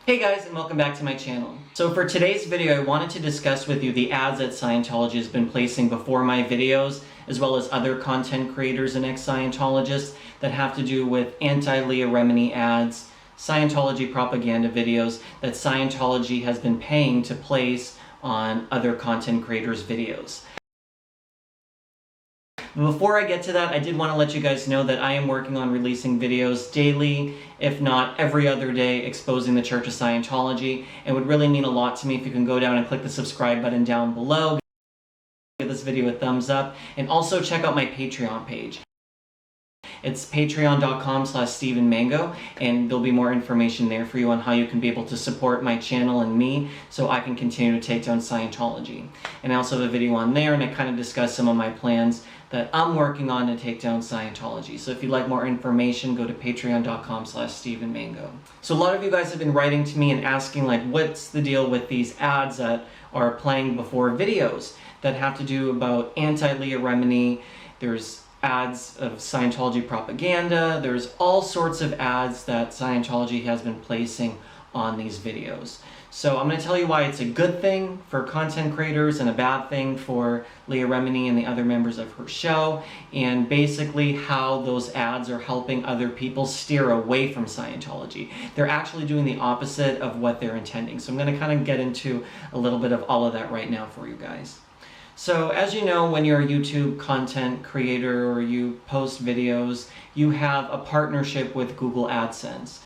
Hey guys, and welcome back to my channel. So for today's video, I wanted to discuss with you the ads that Scientology has been placing before my videos, as well as other content creators and ex-Scientologists that have to do with anti-Leah Remini ads, Scientology propaganda videos that Scientology has been paying to place on other content creators' videos. Before I get to that, I did want to let you guys know that I am working on releasing videos daily, if not every other day, exposing the Church of Scientology. It would really mean a lot to me if you can go down and click the subscribe button down below, give this video a thumbs up, and also check out my Patreon page. It's patreon.com/StephenMango, and there'll be more information there for you on how you can be able to support my channel and me so I can continue to take down Scientology. And I also have a video on there, and I kind of discuss some of my plans that I'm working on to take down Scientology. So if you'd like more information, go to patreon.com/StephenMango. So a lot of you guys have been writing to me and asking, like, what's the deal with these ads that are playing before videos that have to do about anti-Leah Remini. There's ads of Scientology propaganda. There's all sorts of ads that Scientology has been placing on these videos. So I'm going to tell you why it's a good thing for content creators and a bad thing for Leah Remini and the other members of her show, and basically how those ads are helping other people steer away from Scientology. They're actually doing the opposite of what they're intending. So I'm going to kind of get into a little bit of all of that right now for you guys. So as you know, when you're a YouTube content creator or you post videos, you have a partnership with Google AdSense.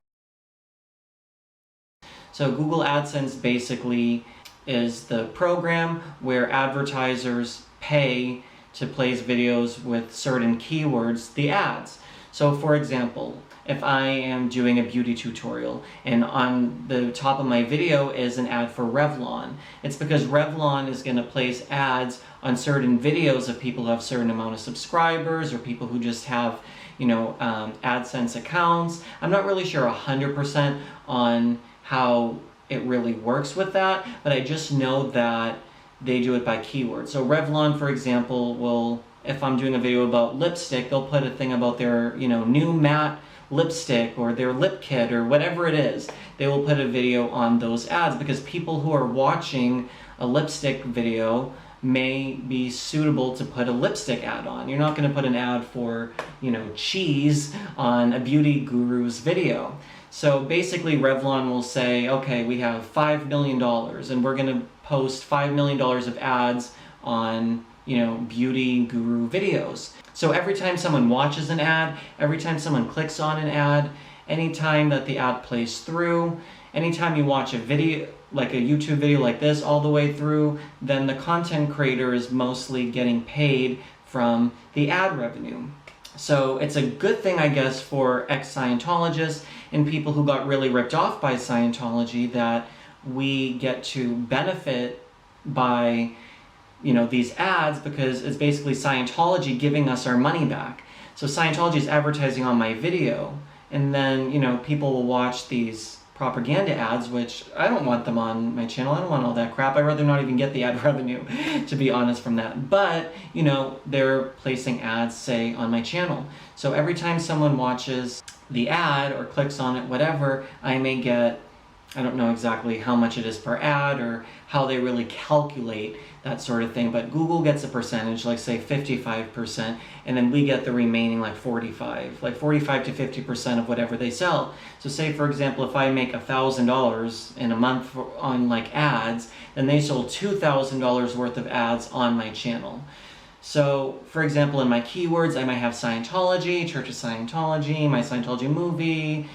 So Google AdSense basically is the program where advertisers pay to place videos with certain keywords, the ads. So for example, if I am doing a beauty tutorial and on the top of my video is an ad for Revlon, it's because Revlon is going to place ads on certain videos of people who have a certain amount of subscribers or people who just have, AdSense accounts. I'm not really sure 100% on how it really works with that, but I just know that they do it by keyword. So Revlon, for example, will, if I'm doing a video about lipstick, they'll put a thing about their, new matte lipstick or their lip kit or whatever it is. They will put a video on those ads because people who are watching a lipstick video may be suitable to put a lipstick ad on. You're not going to put an ad for, cheese on a beauty guru's video. So basically Revlon will say, okay, we have $5 million and we're going to post $5 million of ads on, beauty guru videos. So every time someone watches an ad, every time someone clicks on an ad, anytime that the ad plays through, anytime you watch a video, like a YouTube video like this all the way through, then the content creator is mostly getting paid from the ad revenue. So it's a good thing, I guess, for ex-Scientologists and people who got really ripped off by Scientology that we get to benefit by, these ads because it's basically Scientology giving us our money back. So Scientology is advertising on my video, and then, people will watch these propaganda ads, which I don't want them on my channel. I don't want all that crap. I'd rather not even get the ad revenue, to be honest, from that. But, they're placing ads, say, on my channel. So every time someone watches the ad or clicks on it, whatever, I may get, I don't know exactly how much it is per ad or how they really calculate that sort of thing, but Google gets a percentage, like say 55%, and then we get the remaining like 45 to 50% of whatever they sell. So say, for example, if I make $1,000 in a month on like ads, then they sold $2,000 worth of ads on my channel. So, for example, in my keywords, I might have Scientology, Church of Scientology, my Scientology movie,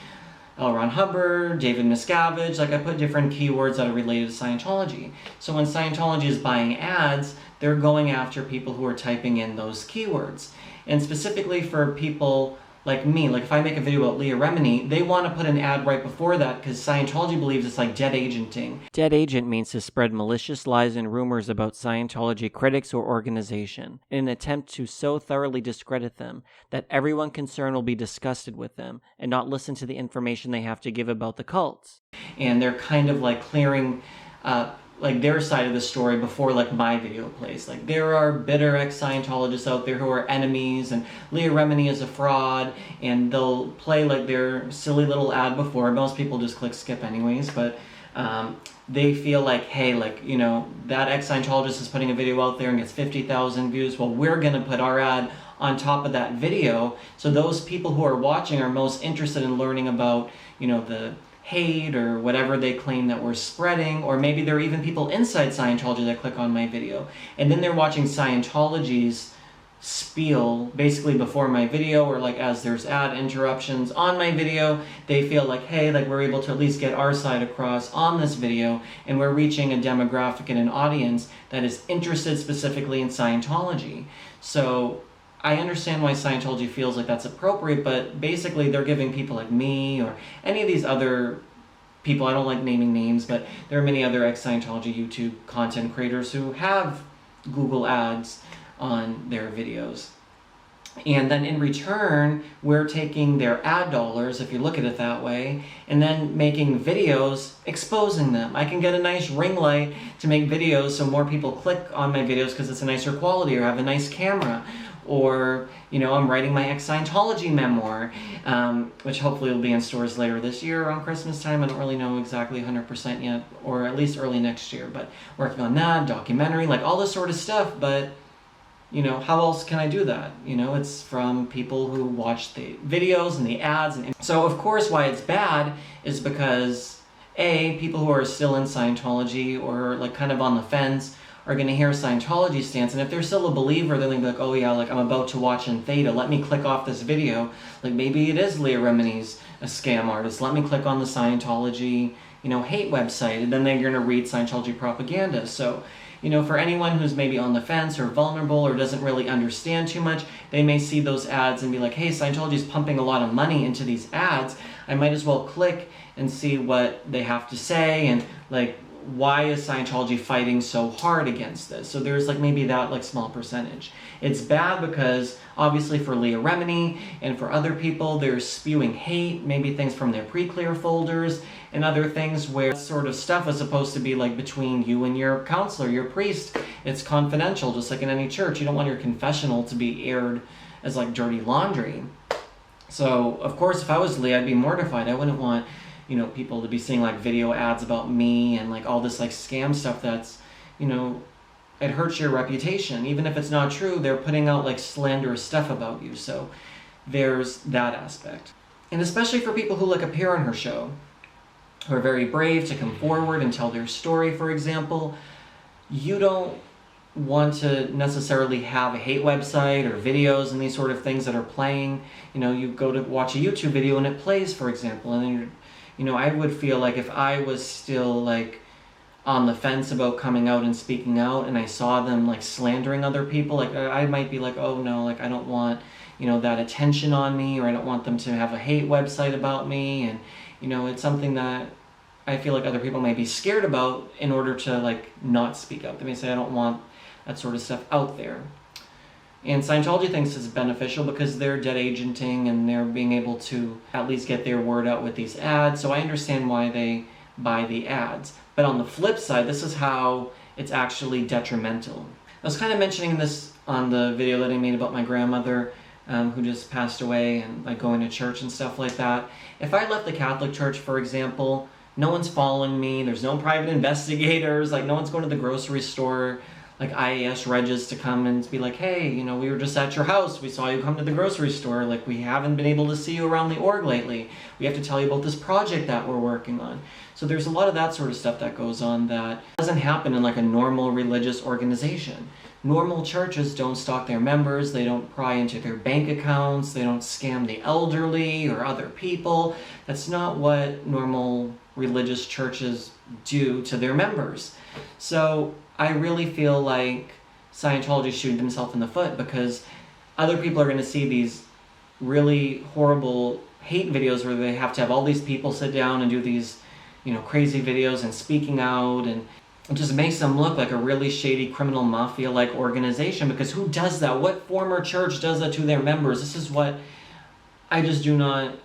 L. Ron Hubbard, David Miscavige, like I put different keywords that are related to Scientology. So when Scientology is buying ads, they're going after people who are typing in those keywords. And specifically for people like me, like if I make a video about Leah Remini, they want to put an ad right before that because Scientology believes it's like dead agenting. Dead agent means to spread malicious lies and rumors about Scientology critics or organization in an attempt to so thoroughly discredit them that everyone concerned will be disgusted with them and not listen to the information they have to give about the cults. And they're kind of like clearing like their side of the story before like my video plays. Like there are bitter ex-Scientologists out there who are enemies, and Leah Remini is a fraud, and they'll play like their silly little ad before. Most people just click skip anyways, but they feel like, hey, like, you know, that ex-Scientologist is putting a video out there and gets 50,000 views. Well, we're going to put our ad on top of that video. So those people who are watching are most interested in learning about, you know, the hate or whatever they claim that we're spreading, or maybe there are even people inside Scientology that click on my video. And then they're watching Scientology's spiel basically before my video, or like as there's ad interruptions on my video. They feel like, hey, like we're able to at least get our side across on this video, and we're reaching a demographic and an audience that is interested specifically in Scientology. So I understand why Scientology feels like that's appropriate, but basically they're giving people like me or any of these other people, I don't like naming names, but there are many other ex-Scientology YouTube content creators who have Google ads on their videos. And then in return, we're taking their ad dollars, if you look at it that way, and then making videos exposing them. I can get a nice ring light to make videos so more people click on my videos because it's a nicer quality, or have a nice camera. Or, you know, I'm writing my ex-Scientology memoir, which hopefully will be in stores later this year around Christmas time. I don't really know exactly 100% yet, or at least early next year, but working on that, documentary, like all this sort of stuff. But, you know, how else can I do that? You know, it's from people who watch the videos and the ads. And so, of course, why it's bad is because, A, people who are still in Scientology or like kind of on the fence are going to hear Scientology stance, and if they're still a believer, they're going to be like, oh yeah, like I'm about to watch in theta, let me click off this video, like maybe it is Leah Remini's a scam artist, let me click on the Scientology, you know, hate website, and then they're going to read Scientology propaganda. So, you know, for anyone who's maybe on the fence or vulnerable or doesn't really understand too much, they may see those ads and be like, hey, Scientology's pumping a lot of money into these ads, I might as well click and see what they have to say, and like, why is Scientology fighting so hard against this? So there's like maybe that like small percentage. It's bad because obviously for Leah Remini and for other people, they're spewing hate, maybe things from their pre-clear folders and other things where sort of stuff is supposed to be like between you and your counselor, your priest. It's confidential, just like in any church. You don't want your confessional to be aired as like dirty laundry. So of course, if I was Leah, I'd be mortified. I wouldn't want, you know, people to be seeing like video ads about me and like all this like scam stuff that's, you know, it hurts your reputation. Even if it's not true, they're putting out like slanderous stuff about you. So there's that aspect. And especially for people who like appear on her show, who are very brave to come forward and tell their story, for example, you don't want to necessarily have a hate website or videos and these sort of things that are playing. You know, you go to watch a YouTube video and it plays, for example, and then you're, you know, I would feel like if I was still like on the fence about coming out and speaking out, and I saw them like slandering other people, like I might be like, oh no, like I don't want, you know, that attention on me, or I don't want them to have a hate website about me. And, you know, it's something that I feel like other people may be scared about in order to like not speak out. They may say, I don't want that sort of stuff out there. And Scientology thinks it's beneficial because they're dead agenting and they're being able to at least get their word out with these ads. So I understand why they buy the ads. But on the flip side, this is how it's actually detrimental. I was kind of mentioning this on the video that I made about my grandmother who just passed away, and like going to church and stuff like that. If I left the Catholic Church, for example, no one's following me, there's no private investigators, like no one's going to the grocery store, like IAS Regis to come and be like, hey, you know, we were just at your house, we saw you come to the grocery store, like we haven't been able to see you around the org lately, we have to tell you about this project that we're working on. So there's a lot of that sort of stuff that goes on that doesn't happen in like a normal religious organization. Normal churches don't stalk their members, they don't pry into their bank accounts, they don't scam the elderly or other people. That's not what normal religious churches do to their members. So I really feel like Scientology shooting themselves in the foot, because other people are going to see these really horrible hate videos where they have to have all these people sit down and do these, you know, crazy videos and speaking out, and it just makes them look like a really shady criminal mafia-like organization. Because who does that? What former church does that to their members? This is what I just do not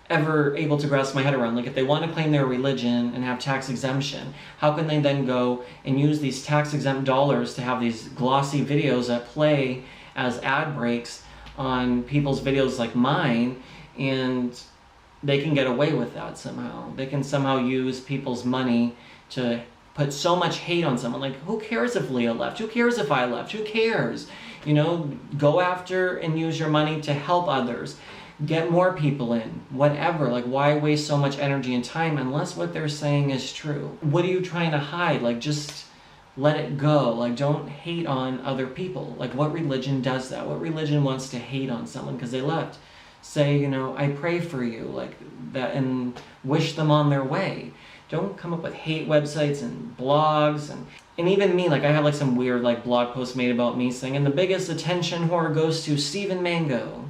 ever able to grasp my head around. Like, if they want to claim their religion and have tax exemption, how can they then go and use these tax exempt dollars to have these glossy videos that play as ad breaks on people's videos like mine, and they can get away with that somehow? They can somehow use people's money to put so much hate on someone. Like, who cares if Leah left? Who cares if I left? Who cares? You know, go after and use your money to help others. Get more people in, whatever. Like, why waste so much energy and time unless what they're saying is true? What are you trying to hide? Like, just let it go. Like, don't hate on other people. Like, what religion does that? What religion wants to hate on someone because they left? Say, you know, I pray for you, like that, and wish them on their way. Don't come up with hate websites and blogs, and even me, like I have like some weird like blog post made about me saying, and the biggest attention whore goes to Stephen Mango.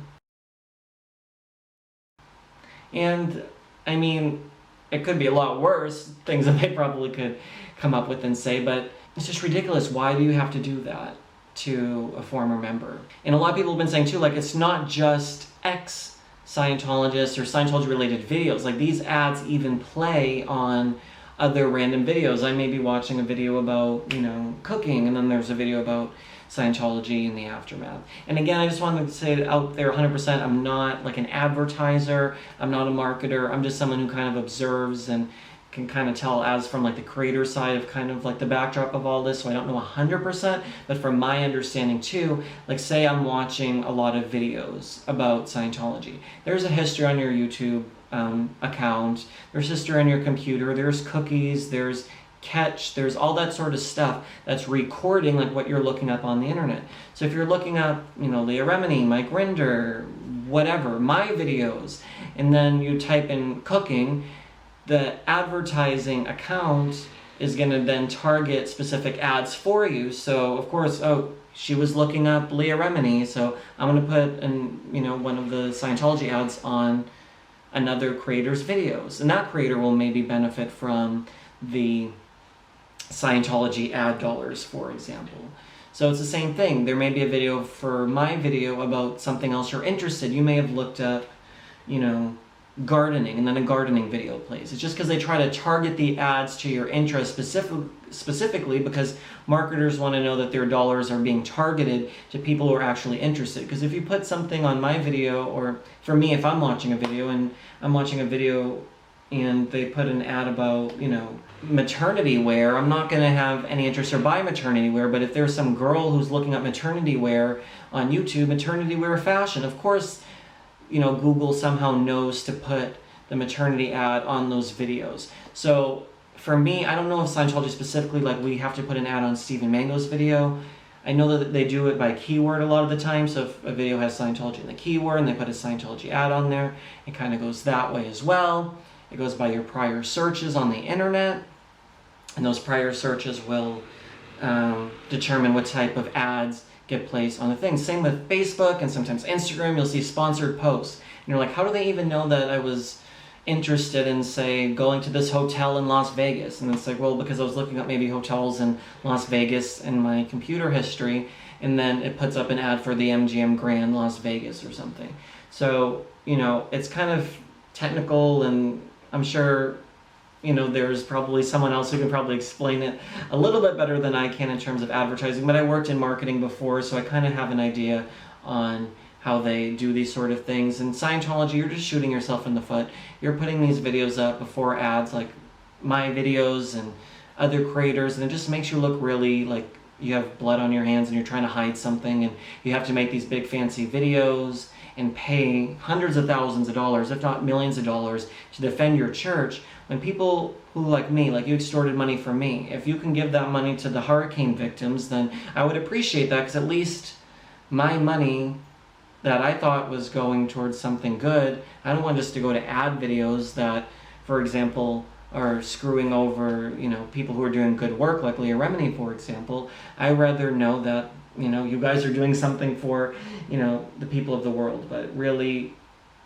And I mean, it could be a lot worse, things that they probably could come up with and say, but it's just ridiculous. Why do you have to do that to a former member? And a lot of people have been saying too, like, it's not just ex-Scientologists or Scientology related videos. Like, these ads even play on other random videos. I may be watching a video about, you know, cooking, and then there's a video about Scientology and the aftermath. And again, I just wanted to say it out there 100%, I'm not like an advertiser, I'm not a marketer, I'm just someone who kind of observes and can kind of tell as from like the creator side of kind of like the backdrop of all this, so I don't know 100%, but from my understanding too, like say I'm watching a lot of videos about Scientology. There's a history on your YouTube account, there's history on your computer, there's cookies, there's catch, there's all that sort of stuff that's recording like what you're looking up on the internet. So if you're looking up, you know, Leah Remini, Mike Rinder, whatever, my videos, and then you type in cooking, the advertising account is going to then target specific ads for you. So of course, oh, she was looking up Leah Remini, so I'm going to put one of the Scientology ads on another creator's videos, and that creator will maybe benefit from the Scientology ad dollars, for example. So it's the same thing. There may be a video for my video about something else you're interested. You may have looked up, you know, gardening, and then a gardening video plays. It's just because they try to target the ads to your interest specifically because marketers want to know that their dollars are being targeted to people who are actually interested. Because if you put something on my video, or for me, if I'm watching a video and I'm watching a video and they put an ad about, you know, maternity wear, I'm not going to have any interest or buy maternity wear. But if there's some girl who's looking up maternity wear on YouTube, maternity wear fashion, of course, you know, Google somehow knows to put the maternity ad on those videos. So for me, I don't know if Scientology specifically, like, we have to put an ad on Stephen Mango's video. I know that they do it by keyword a lot of the time. So if a video has Scientology in the keyword and they put a Scientology ad on there, it kind of goes that way as well. It goes by your prior searches on the internet, and those prior searches will determine what type of ads get placed on the thing. Same with Facebook and sometimes Instagram. You'll see sponsored posts, and you're like, how do they even know that I was interested in, say, going to this hotel in Las Vegas? And it's like, well, because I was looking up maybe hotels in Las Vegas in my computer history, and then it puts up an ad for the MGM Grand Las Vegas or something. So, you know, it's kind of technical, and I'm sure, you know, there's probably someone else who can probably explain it a little bit better than I can in terms of advertising, but I worked in marketing before, so I kind of have an idea on how they do these sort of things. In Scientology, you're just shooting yourself in the foot. You're putting these videos up before ads, like my videos and other creators, and it just makes you look really like you have blood on your hands and you're trying to hide something, and you have to make these big fancy videos and pay hundreds of thousands of dollars, if not millions of dollars, to defend your church, when people who, like me, like you extorted money from me, if you can give that money to the hurricane victims, then I would appreciate that, because at least my money that I thought was going towards something good, I don't want just to go to ad videos that, for example, are screwing over, you know, people who are doing good work, like Leah Remini, for example. I'd rather know that, you know, you guys are doing something for, you know, the people of the world. But really,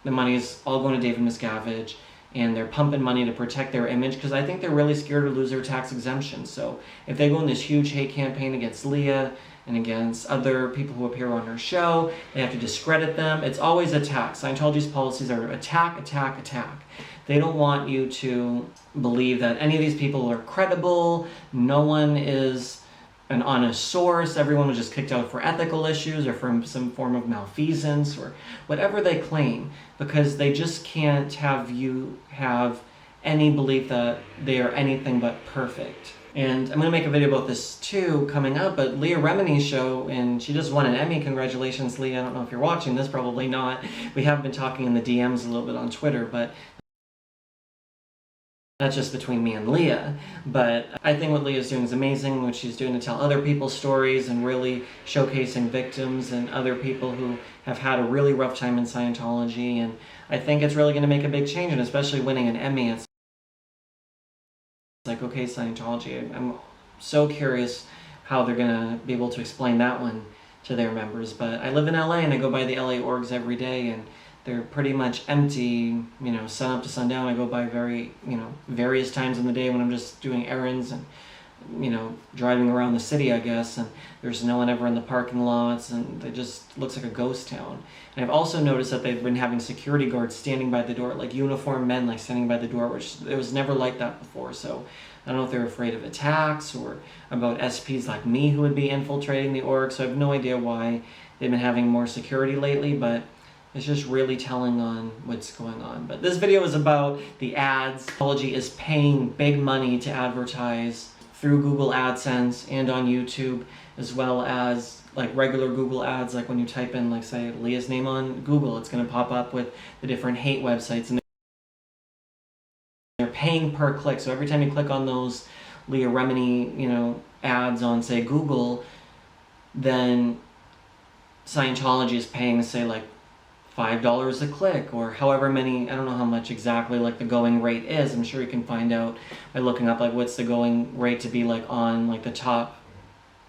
the money is all going to David Miscavige, and they're pumping money to protect their image because I think they're really scared to lose their tax exemption. So if they go in this huge hate campaign against Leah and against other people who appear on her show, they have to discredit them. It's always attack. Scientology's policies are attack, attack, attack. They don't want you to believe that any of these people are credible. No one is an honest source. Everyone was just kicked out for ethical issues or from some form of malfeasance or whatever they claim, because they just can't have you have any belief that they are anything but perfect. And I'm going to make a video about this too coming up, but Leah Remini's show, and she just won an Emmy. Congratulations, Leah. I don't know if you're watching this, probably not. We have been talking in the DMs a little bit on Twitter, but that's just between me and Leah. But I think what Leah's doing is amazing, what she's doing to tell other people's stories and really showcasing victims and other people who have had a really rough time in Scientology. And I think it's really going to make a big change, and especially winning an Emmy. It's like, okay, Scientology, I'm so curious how they're going to be able to explain that one to their members. But I live in LA and I go by the LA orgs every day, and they're pretty much empty, sun up to sundown. I go by various times in the day when I'm just doing errands and, driving around the city, I guess, and there's no one ever in the parking lots, and it just looks like a ghost town. And I've also noticed that they've been having security guards standing by the door, like uniformed men, like standing by the door, which it was never like that before. So I don't know if they're afraid of attacks or about SPs like me who would be infiltrating the org. So I have no idea why they've been having more security lately, but it's just really telling on what's going on. But this video is about the ads. Scientology is paying big money to advertise through Google AdSense and on YouTube, as well as like regular Google ads. Like when you type in, like, say, Leah's name on Google, it's going to pop up with the different hate websites, and they're paying per click. So every time you click on those Leah Remini, ads on, say, Google, then Scientology is paying, say, like $5 a click, or however many, I don't know how much exactly like the going rate is. I'm sure you can find out by looking up like what's the going rate to be like on like the top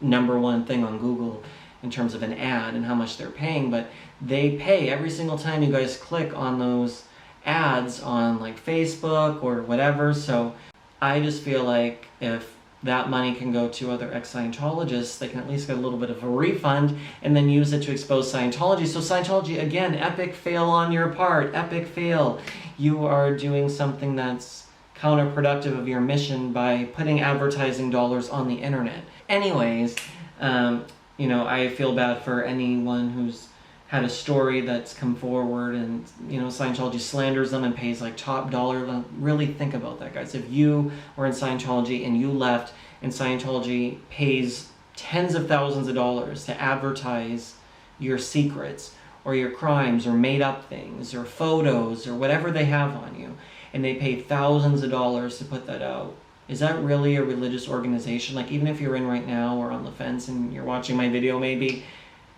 #1 thing on Google in terms of an ad and how much they're paying. But they pay every single time you guys click on those ads on like Facebook or whatever. So I just feel like if that money can go to other ex-Scientologists, they can at least get a little bit of a refund and then use it to expose Scientology. So Scientology, again, epic fail on your part, epic fail. You are doing something that's counterproductive of your mission by putting advertising dollars on the internet. Anyways, I feel bad for anyone who's had a story that's come forward and, Scientology slanders them and pays like top dollar. Really think about that, guys. If you were in Scientology and you left and Scientology pays tens of thousands of dollars to advertise your secrets or your crimes or made up things or photos or whatever they have on you, and they pay thousands of dollars to put that out, is that really a religious organization? Like, even if you're in right now or on the fence and you're watching my video maybe,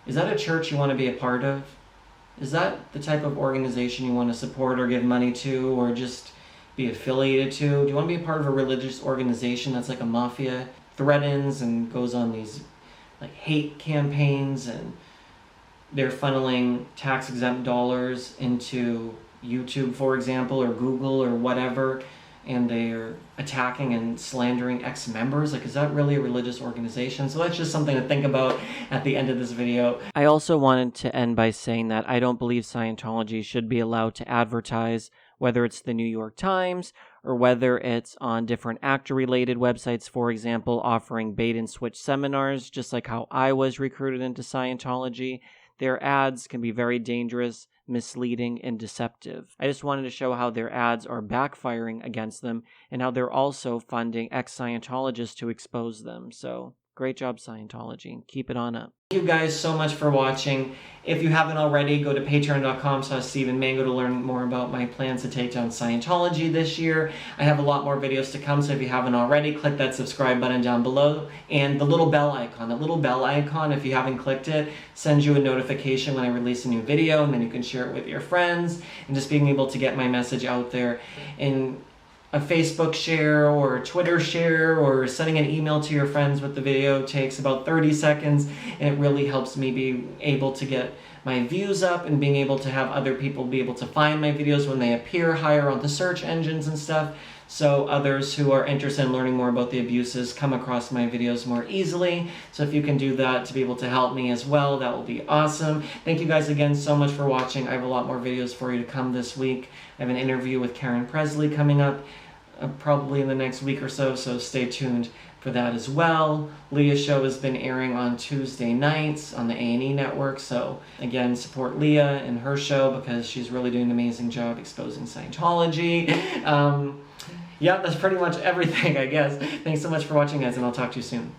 is that a church you want to be a part of? Is that the type of organization you want to support or give money to or just be affiliated to? Do you want to be a part of a religious organization that's like a mafia, threatens and goes on these like hate campaigns, and they're funneling tax-exempt dollars into YouTube, for example, or Google or whatever, and they're attacking and slandering ex-members? Like, is that really a religious organization? So that's just something to think about at the end of this video. I also wanted to end by saying that I don't believe Scientology should be allowed to advertise, whether it's the New York Times or whether it's on different actor-related websites, for example, offering bait-and-switch seminars, just like how I was recruited into Scientology. Their ads can be very dangerous, misleading, and deceptive. I just wanted to show how their ads are backfiring against them and how they're also funding ex-Scientologists to expose them. So great job, Scientology. Keep it on up. Thank you guys so much for watching. If you haven't already, go to patreon.com/StephenMango to learn more about my plans to take down Scientology this year. I have a lot more videos to come, so if you haven't already, click that subscribe button down below and the little bell icon. That little bell icon, if you haven't clicked it, sends you a notification when I release a new video, and then you can share it with your friends, and just being able to get my message out there in a Facebook share or a Twitter share or sending an email to your friends with the video takes about 30 seconds, and it really helps me be able to get my views up and being able to have other people be able to find my videos when they appear higher on the search engines and stuff. So others who are interested in learning more about the abuses come across my videos more easily. So if you can do that to be able to help me as well, that will be awesome. Thank you guys again so much for watching. I have a lot more videos for you to come this week. I have an interview with Karen Presley coming up probably in the next week or so, so stay tuned for that as well. Leah's show has been airing on Tuesday nights on the A&E network, so again, support Leah and her show because she's really doing an amazing job exposing Scientology. Yeah, that's pretty much everything, I guess. Thanks so much for watching, guys, and I'll talk to you soon.